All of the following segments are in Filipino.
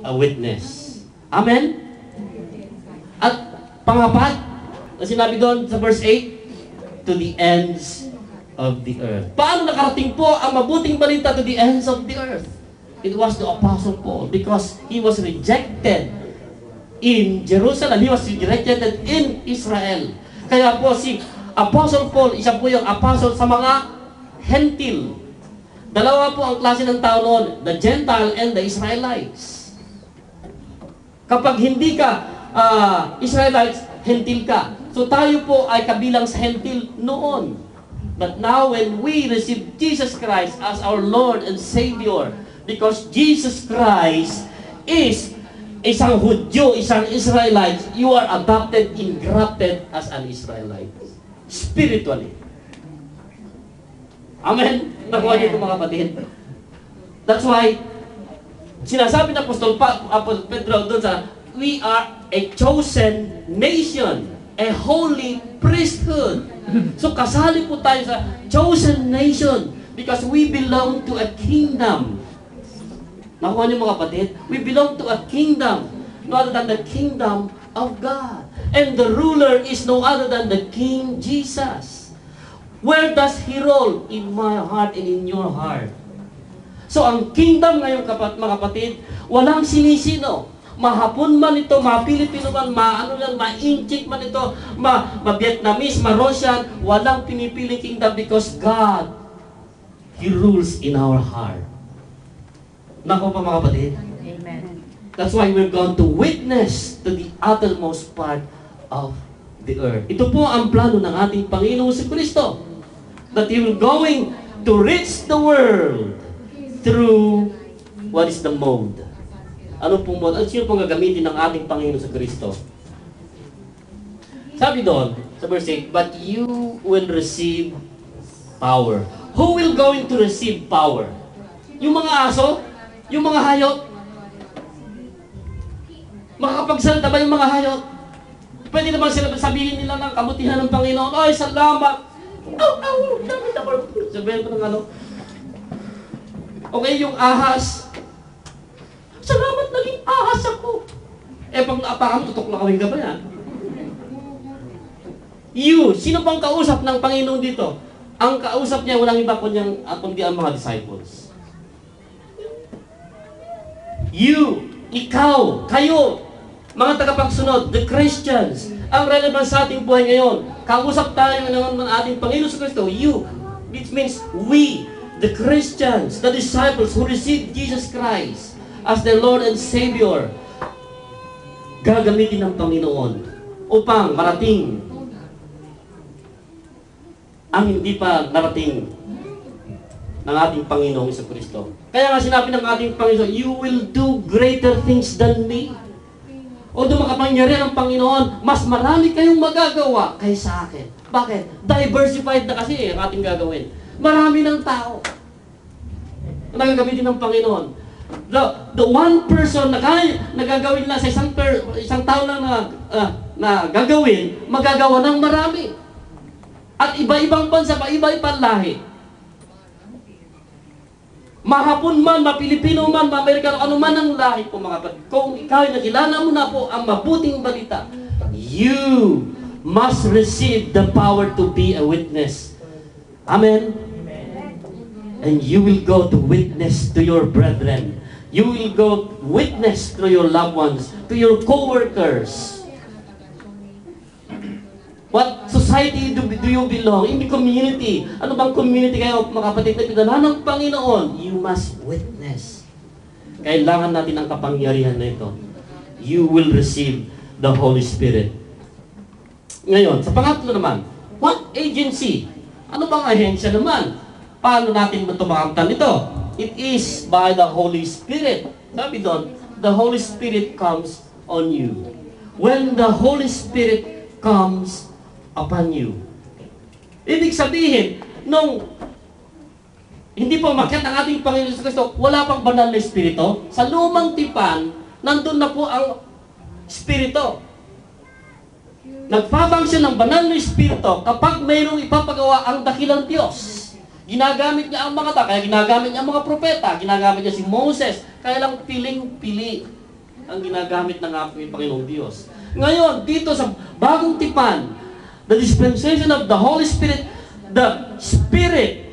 a witness. Amen? At pangapat, na sinabi doon sa verse 8, to the ends of the earth. Paano nakarating po ang mabuting balita to the ends of the earth? It was the Apostle Paul because he was rejected in Jerusalem. He was rejected in Israel. Kaya po si Apostle Paul, isa po yung apostle sa mga Hentil. Dalawa po ang klase ng tao noon, the Gentile and the Israelites. Kapag hindi ka Israelites, Hentil ka. So tayo po ay kabilang sa Hentil noon. But now when we receive Jesus Christ as our Lord and Savior, because Jesus Christ is isang Hudyo, isang Israelite, you are adopted, engrafted as an Israelite. Spiritually. Amen? Nakuha niyo ito mga kapatid. That's why, sinasabi ng Apostol Pedro doon sa, we are a chosen nation, a holy priesthood. So kasali po tayo sa chosen nation because we belong to a kingdom. Nakuha niyo mga kapatid? We belong to a kingdom, no other than the kingdom of God. And the ruler is no other than the King Jesus. Where does He rule? In my heart and in your heart. So ang kingdom ngayon mga kapatid, walang sinisino. Mahapon man ito, ma-Pilipino man, ma-Inchik man ito, ma-Vietnamese, ma-Russian, walang pinipiling kingdom because God, He rules in our heart. Nako pa mga kapatid? Amen. That's why we're going to witness to the uttermost part of the earth. Ito po ang plano ng ating Panginoon si Kristo. That He will going to reach the world through what is the mode. Ano pong mode? Sino pong gagamitin ng ating Panginoon sa Kristo? Sabi doon, sa verse 8, but you will receive power. Who will going to receive power? Yung mga aso? Yung mga hayop? Makakapagsalita ba yung mga hayop? Pwede naman sila sabihin nila ng kabutihan ng Panginoon, ay, salamat! Sabihin ko ng ano? Okay, yung ahas, salamat, naging ahas ako. Eh, pag naapakan mo, tutok na kaming gaba yan. You, sino pang kausap ng Panginoon dito? Ang kausap niya, walang iba kundi ang mga disciples. You, ikaw, kayo, mga tagapagsunod, the Christians, ang relevant sa ating buhay ngayon. Kausap tayo ng ating Panginoon sa Kristo, you, which means we, the Christians, the disciples who received Jesus Christ as their Lord and Savior, gagamitin ng Panginoon upang marating ang hindi pa narating ng ating Panginoong Kristo. Kaya nga sinabi ng ating Panginoon, you will do greater things than me. Although makapangyarihan ng Panginoon, mas marami kayong magagawa kaysa akin. Bakit? Diversified na kasi ang ating gagawin. Marami ng tao na gagamitin ng Panginoon. The one person na nagagawin lang sa isang tao lang na gagawin, magagawa ng marami. At iba-ibang bansa pa, iba-ibang lahi. Mahapon man, ma-Pilipino man, ma-Amerikano, ano man ang lahi po mga kapatid. Kung ikaw ay nakilala mo na po ang mabuting balita, you must receive the power to be a witness. Amen? And you will go to witness to your brethren. You will go witness to your loved ones, to your co-workers. What society do you belong? In the community. Ano bang community kayo, mga kapatid na pinadala ng Panginoon? You must witness. Kailangan natin ang kapangyarihan na ito. You will receive the Holy Spirit. Ngayon, sa pangatlo naman, what agency? Ano bang ahensya naman? Paano natin matumakamtan ito? It is by the Holy Spirit. Sabi doon, the Holy Spirit comes on you. When the Holy Spirit comes upon you. Ibig sabihin, nung hindi pa umakyat ang ating Panginoon sa Kristo, wala pang banal na Espiritu. Sa lumang tipan, nandun na po ang Espiritu. Nagpapangsyon ng banal na Espiritu kapag mayroong ipapagawa ang dakilang Diyos. Ginagamit niya ang mga tao, kaya ginagamit niya ang mga propeta, ginagamit niya si Moses, kaya lang piling-pili. ang ginagamit ng aking Panginoong Diyos. Ngayon, dito sa bagong tipan, the dispensation of the Holy Spirit, the Spirit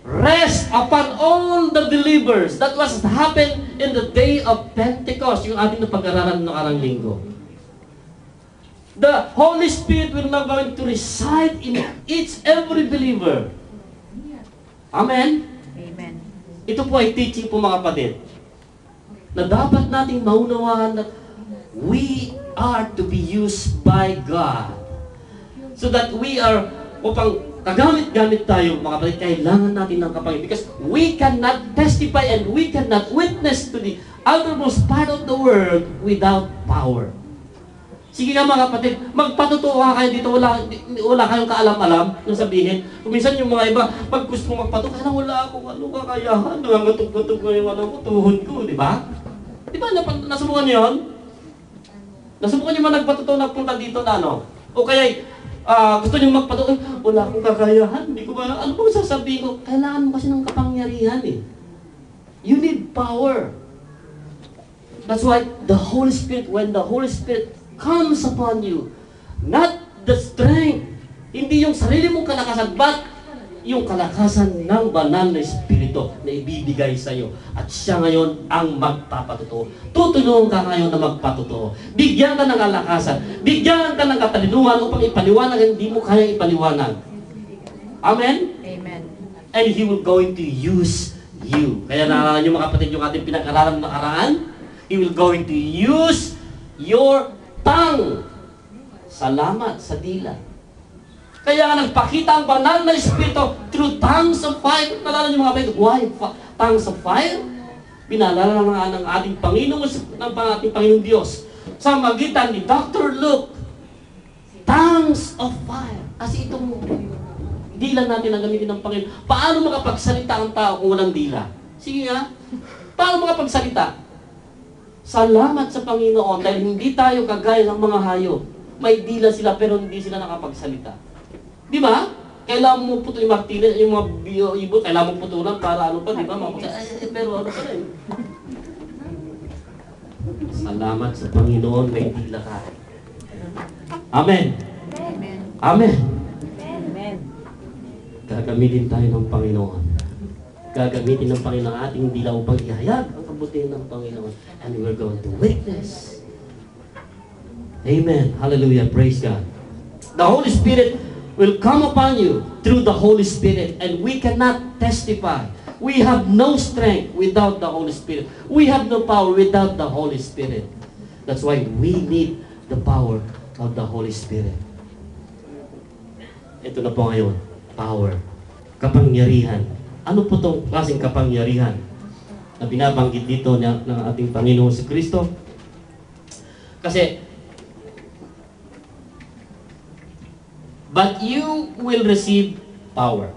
rest upon all the believers. That was happened in the day of Pentecost, yung ating napag-aralan ng nakarang linggo. The Holy Spirit will now going to reside in every believer. Amen? Amen. Ito po ay teaching po mga kapatid, na dapat nating maunawaan na we are to be used by God. So that we are, upang kagamit-gamit tayo mga kapatid, kailangan natin ng kapangin. Because we cannot testify and we cannot witness to the outermost part of the world without power. Sige nga mga kapatid, magpatotoo kayo dito, wala kayong kaalam-alam yung sabihin. Kuminsan yung mga iba, pag gusto mong magpatotoo, kaya wala akong kakayahan, nangangatog-gatog ko yung tuhod ko, di ba? Di ba, nasubukan niyo yun? Nasubukan niyo man nagpatotoo na punta dito na ano? O kaya, gusto niyo magpatotoo, wala akong kakayahan, hindi ko ba, ano bang sasabihin ko? Kailangan mo kasi ng kapangyarihan eh. You need power. That's why the Holy Spirit, when the Holy Spirit comes upon you, not the strength, hindi yung sarili mong kalakasan, but yung kalakasan ng banal na Espiritu na ibibigay sa iyo. At siya ngayon ang magpapatotoo. Tutulungan ka ngayon na magpatotoo. Bigyan ka ng kalakasan, bigyan ka ng katalinuhan upang ipaliwanag ang hindi mo kaya ipaliwanag. Amen? Amen. And He will going to use you. Kaya naalala niyo mga kapatid yung ating pinag-aralan ng nakaraan? He will going to use your tongue. Salamat sa dila. Kaya nga nagpakita ang banal na Espiritu through tongues of fire. Nalala niyo mga kapatid, why tongues of fire? Pinalala nga ng ating Panginoon, ng ating Panginoong Diyos sa magitan ni Dr. Luke. Tongues of fire. Kasi itong dila natin na gamitin ng Panginoon. Paano makapagsalita ang tao kung walang dila? Sige nga. Paano makapagsalita? Salamat sa Panginoon dahil hindi tayo kagaya ng mga hayop. May dila sila pero hindi sila nakapagsalita. Di ba? Kailangan mo puto yung martilyo, yung mga ibon, kailangan mo putulan para ano pa, di ba? Pero ano pa rin. Salamat sa Panginoon, may dila ka. Amen. Amen. Amen. Amen. Gagamitin tayo ng Panginoon. Gagamitin ng Panginoon ang ating dila upang ihayag ang kabutihan ng Panginoon. And we're going to witness. Amen. Hallelujah. Praise God. The Holy Spirit will come upon you through the Holy Spirit, and we cannot testify. We have no strength without the Holy Spirit. We have no power without the Holy Spirit. That's why we need the power of the Holy Spirit. Ito na po ngayon. Power. Kapangyarihan. Ano po itong klaseng kapangyarihan na binabanggit dito ng ating Panginoon si Kristo? Kasi, but you will receive power.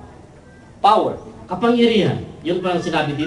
Power. Kapangyarihan. Yun parang sinabi dito.